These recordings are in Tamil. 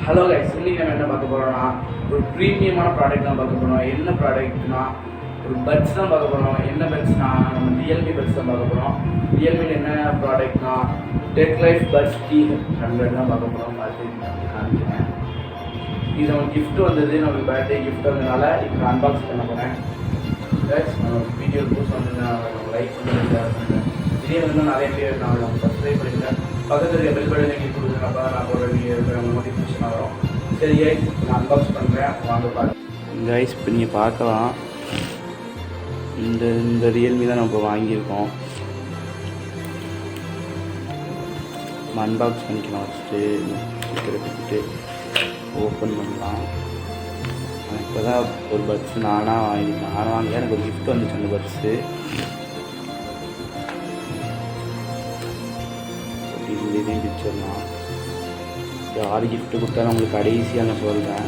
ஹலோ கைஸ், இன்னைக்கு நம்ம என்ன பார்க்க போகிறோம்னா ஒரு ப்ரீமியமான ப்ராடக்ட் தான் பார்க்க போகிறோம். என்ன ப்ராடக்ட்னா ஒரு பட்ஸ் தான் பார்க்க போகிறோம். என்ன பட்ஸ்னா நம்ம ரியல்மி பட்ஸ் தான் பார்க்க போகிறோம். ரியல்மியில் என்ன ப்ராடக்ட்னா techlife பட்ஸ் T100 தான் பார்க்க போகிறோம். பார்த்து காமிக்கிறேன். இது நம்ம கிஃப்ட் வந்தது, நம்ம பர்த்டே கிஃப்ட் வந்ததுனால இப்போ அன்பாக்ஸ் பண்ண போகிறேன். கைஸ், நம்ம வீடியோ போஸ்ட் வந்து நான் லைக் பண்ணுறேன், ஷேர் பண்ணுறேன். இதே வந்து நிறைய பேர் நான் சப்ஸ்கிரைப் பண்ணிக்கிறேன். பக்கத்தில் இருக்க பெல் பட்டனை கிளிக் கொடுங்க. அப்போ தான் நான் போகிற வீடியோ நம்ம நோட்டிஃபிகேஷன் வரும். சரி கைஸ், நான் அன்பாக்ஸ் பண்ணுறேன், வாங்க பாருங்கள். கைஸ், இப்போ நீங்கள் பார்க்கலாம், இந்த ரியல்மி தான் நம்ம வாங்கியிருக்கோம். நம்ம அன்பாக்ஸ் பண்ணிக்கலாம். ஃபஸ்ட்டு எடுத்துகிட்டு ஓப்பன் பண்ணலாம். இப்போ தான் ஒரு பட்ஸ் நானாக வாங்கியிருக்கேன். எனக்கு ஒரு கிஃப்ட் வந்துச்சு அந்த பட்ஸு. இதையும் பிக்சர்லாம் யார் கிஃப்ட்டு கொடுத்தாலும் உங்களுக்கு கடைசியாக நான் சொல்கிறேன்.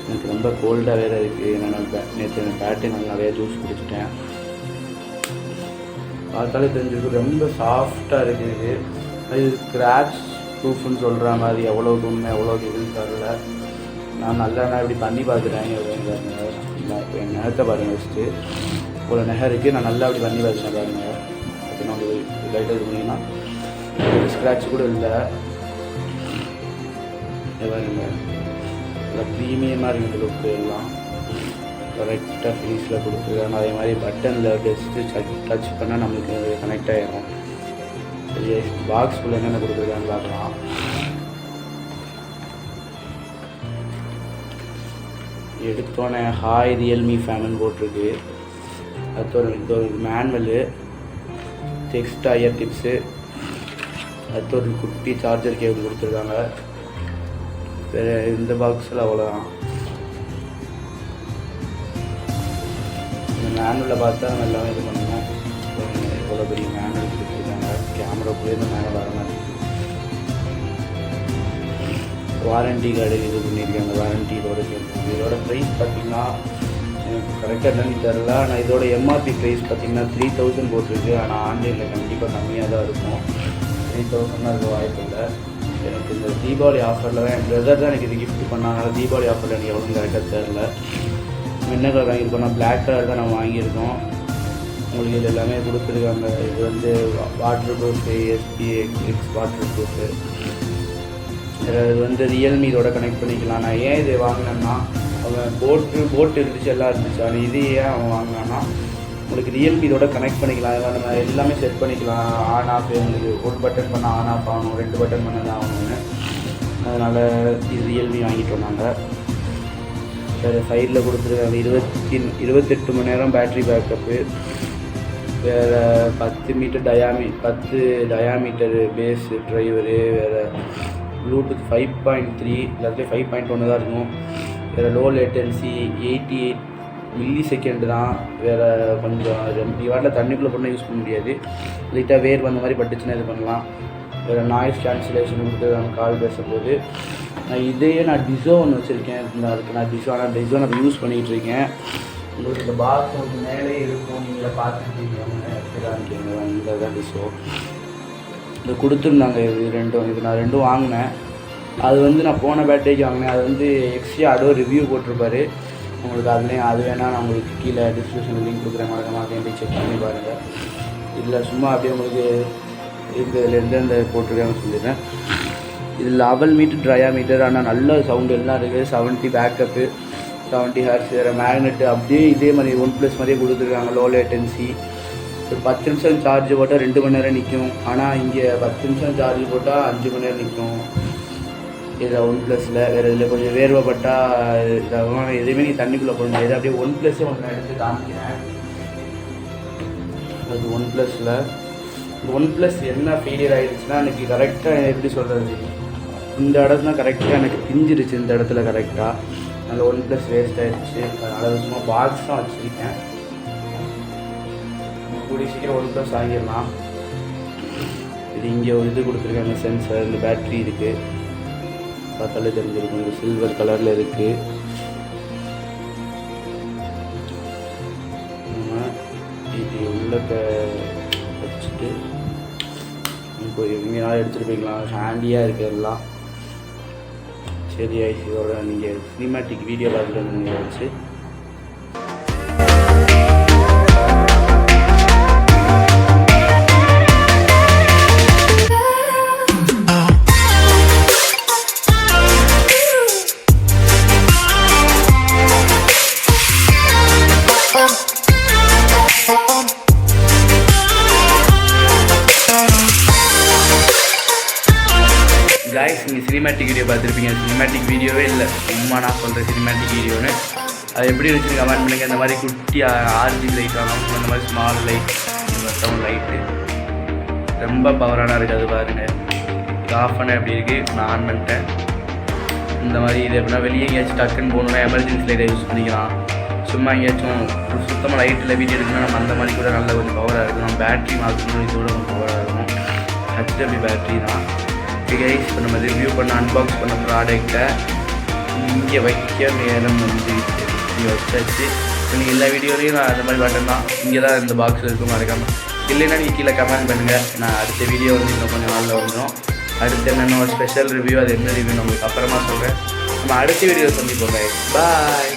எனக்கு ரொம்ப கோல்டாக வேறு இருக்குது. ஏன்னா நேற்று பேட்டரி நிறையா ஜூஸ் குடிச்சிட்டேன். பார்த்தாலே தெரிஞ்சிருக்கு, ரொம்ப சாஃப்டாக இருக்குது. இது ஸ்க்ராட்ச் ப்ரூஃப்னு சொல்கிற மாதிரி எவ்வளோக்கு உண்மை எவ்வளோக்கு இதுன்னு தரல. நான் நல்லா இப்படி பண்ணி பார்த்துட்டேன். இப்போ என் நேரத்தை பாருங்கள், ஃபஸ்ட்டு இவ்வளோ நகை இருக்குது. நான் நல்லா அப்படி பண்ணி பார்த்துட்டேன் பாருங்கள். நான் லைட்டாக இது பண்ணிங்கன்னா ஒரு ஸ்க்ராட்ச் கூட இல்லை. பாருங்க, நல்லா ப்ரீமியமாக இருக்குது லுக்கு. எல்லாம் கரெக்டாக ஃபினிஷில் கொடுத்துருக்காங்க. அதே மாதிரி பட்டனில் ஜஸ்ட்டு டச் பண்ணால் நம்மளுக்கு கனெக்ட் ஆகிடும். சரி, பாக்ஸ்குள்ளே என்னென்ன கொடுத்துருக்கான்னு பார்க்கலாம். எடுத்தோன்னே ஹாய் ரியல்மி ஃபேனுன்னு போட்டிருக்கு. அடுத்த ஒரு மேனுவலு, எக்ஸ்ட்ரா இயர் டிப்ஸு, அடுத்து ஒரு குட்டி சார்ஜர் கேபிள் கொடுத்துருக்காங்க. வேறு இந்த பாக்ஸில் அவ்வளோதான். இந்த மேனுவலில் பார்த்தா நம்ம எல்லாமே இது பண்ணணும். எவ்வளோ பெரிய மேனுவல் கொடுத்துருக்காங்க. கேமராக்குள்ளேருந்து மேலே வர மாதிரி வாரண்டி கார்டு இது பண்ணியிருக்காங்க. வாரண்டி இதோட சேர்த்து. இதோட ப்ரைஸ் பார்த்திங்கன்னா எனக்கு கரெக்டாக என்னன்னு தெரில. ஆனால் இதோட எம்ஆர்பி ப்ரைஸ் பார்த்திங்கன்னா 3000 போட்டிருக்கு. ஆனால் ஆன்லைனில் கண்டிப்பாக கம்மியாக தான் இருக்கும். 3000 இருக்க வாய்ப்பு இல்லை. எனக்கு இந்த தீபாவளி ஆஃபரில் தான் என் பிரதர் தான் எனக்கு இது கிஃப்ட் பண்ணாங்க. தீபாவளி ஆஃபரில் எனக்கு எவ்வளோ கரெக்டாக தெரில. என்ன கலர் வாங்கியிருக்கோம்? நான் பிளாக் கலர் தான் நம்ம வாங்கியிருக்கோம். உங்களுக்கு இது எல்லாமே கொடுத்துருக்காங்க. இது வந்து water proof, SPX water proof. இது வந்து ரியல்மி இதோட கனெக்ட் பண்ணிக்கலாம். நான் ஏன் இது வாங்கினேன்னா, அவன் போட்டு இருந்துச்சு, எல்லாம் இருந்துச்சு. ஆனால் இது ஏன் அவன் வாங்கினான்னா, உங்களுக்கு ரியல்மி இதோட கனெக்ட் பண்ணிக்கலாம். நம்ம எல்லாமே செட் பண்ணிக்கலாம். ஆன் ஆஃப், உங்களுக்கு ஒரு பட்டன் பண்ணால் ஆன் ஆஃப் ஆகணும், 2 பட்டன் பண்ண தான் ஆகணும்னு. அதனால் இது ரியல்மி வாங்கிட்டு வந்தாங்க. வேறு சைடில் கொடுத்துருக்காங்க 28 மணி நேரம் பேட்ரி பேக்கப்பு. வேறு 10 டயாமீட்டரு பேஸு ட்ரைவரு. வேறு ப்ளூடூத் 5.3 எல்லாத்துலேயும் 5.1 தான் இருக்கும். வேறு லோ லேட்டன்சி 88 மில்லி செகண்ட் தான். வேறு கொஞ்சம் வாட்டில் தண்ணிக்குள்ளே பண்ணால் யூஸ் பண்ண முடியாது. லைட்டாக வேர் வந்த மாதிரி பட்டுச்சுன்னா இது பண்ணலாம். வேறு நாய்ஸ் கேன்சலேஷன் கொடுத்து நம்ம கால் பேசும்போது. நான் டிசோ ஒன்று வச்சுருக்கேன். அதுக்கு நான் டிசோ நான் யூஸ் பண்ணிகிட்ருக்கேன். உங்களுக்கு இந்த பாக்ஸ் வந்து மேலே இருக்கும், நீங்களே பார்த்துருக்கீங்க. இந்த தான் டிசோ இது கொடுத்துருந்தாங்க. இது நான் ரெண்டும் வாங்கினேன். அது வந்து நான் போன பேட்டேஜ் வாங்கினேன். அது வந்து எக்ஸ்ட்ரா அதோ ரிவ்யூ போட்டிருப்பாரு. உங்களுக்கு அதுலேயும் அது வேணால் நான் உங்களுக்கு கீழே டிஸ்கிரிப்ஷனில் லிங்க் கொடுக்குறேன். மறக்காம அதையும் போய் செக் பண்ணி பாருங்கள். இதில் சும்மா அப்படியே உங்களுக்கு இதில் எந்தெந்த போட்டிருக்காங்கன்னு சொல்லிடுறேன். இது 11 மீட்டர் டயாமீட்டர். ஆனால் நல்ல சவுண்டு எல்லாம் இருக்குது. 70 பேக்கப்பு, 70 ஹேர்ஸ். வேறு மேக்னெட்டு அப்படியே இதே மாதிரி OnePlus மாதிரியே கொடுத்துருக்காங்க. Low latency. ஒரு 10 நிமிஷம் சார்ஜ் போட்டால் 2 மணி நேரம் நிற்கும். ஆனால் இங்கே 10 நிமிஷம் சார்ஜ் போட்டால் 5 மணி நேரம் நிற்கும். இதில் OnePlusல வேறு இதில் கொஞ்சம் வேர்வைப்பட்டால் இதாகும். எதுவுமே நீ தண்ணிக்குள்ளே போட முடியாது. அப்படியே OnePlusஸே ஒன்று எடுத்து காமிக்கிறேன். அது OnePlus என்ன ஃபெயிலியர் ஆகிடுச்சுன்னா, எனக்கு கரெக்டாக எப்படி சொல்கிறது, இந்த இடத்துல கரெக்டாக எனக்கு பிஞ்சிருச்சு. இந்த இடத்துல கரெக்டாக அந்த OnePlus வேஸ்ட் ஆகிடுச்சு. அதனால் சும்மா பாக்ஸ் தான் வச்சுருக்கேன். கூடிய சீக்கிரம் OnePlus வாங்கிடலாம். இது இங்கே ஒரு இது கொடுத்துருக்காங்க, சென்சர். இந்த பேட்ரி இருக்குது, பார்த்தாலே தெரிஞ்சிருக்கும். இது சில்வர் கலரில் இருக்குது. இது உள்ள வச்சுட்டு எங்கேனாலும் எடுத்துகிட்டு போய்க்கலாம், ஹேண்டியாக இருக்குது எல்லாம். சரி இதோட நீங்கள் சினிமேட்டிக் வீடியோ பார்த்துட்டு நீங்கள் வச்சு கைஸ், நீங்கள் சினிமேட்டிக் வீடியோ பார்த்துருப்பீங்க. சினிமேட்டிக் வீடியோவே இல்லை, சும்மா நான் சொல்கிறேன் சினிமேட்டிக் வீடியோன்னு. அது எப்படி இருந்துச்சுன்னு கமெண்ட் பண்ணுங்கள். இந்த மாதிரி குட்டி RGB லைட் ஆகும், அந்த மாதிரி ஸ்மால் லைட், இந்த சவுண்ட் லைட்டு ரொம்ப பவரான இருக்குது. அது பாருங்கள், இது ஆஃப் பண்ண எப்படி இருக்குது, நான் ஆன் பண்ணிட்டேன். இந்த மாதிரி இது எப்படின்னா வெளியே எங்கேயாச்சும் டக்குன்னு போகணுன்னா எமர்ஜென்சி லைட்டை யூஸ் பண்ணிக்கலாம். சும்மா எங்கேயாச்சும் சுத்தமாக லைட்டில் வீடியோ எடுக்கணும்னா நம்ம அந்த மாதிரி கூட நல்ல கொஞ்சம் பவராக இருக்கும். நம்ம பேட்ரி மாற்றணும், இதோட கொஞ்சம் பவராக இருக்கும். HW பேட்ரி தான். கைஸ், இப்போ நம்ம ரிவ்யூ பண்ண அன்பாக்ஸ் பண்ண ப்ராடக்டை இங்கே வைக்க நேரம் வந்து இங்கே வச்சாச்சு. இப்போ நீங்கள் எல்லா வீடியோலையும் நான் அந்த மாதிரி பட்டன் தான் இங்கே தான் இந்த பாக்ஸில் இருக்கும், மறக்காமல். இல்லைன்னா நீங்கள் கீழே கமெண்ட் பண்ணுங்கள். நான் அடுத்த வீடியோ வந்து இன்னும் கொஞ்சம் நாளில் வந்துடும். அடுத்து என்னென்ன ஒரு ஸ்பெஷல் ரிவ்யூ, அது என்ன ரிவ்யூ நம்மளுக்கு அப்புறமா சொல்கிறேன். நம்ம அடுத்த வீடியோ சந்திப்போம். பாய்.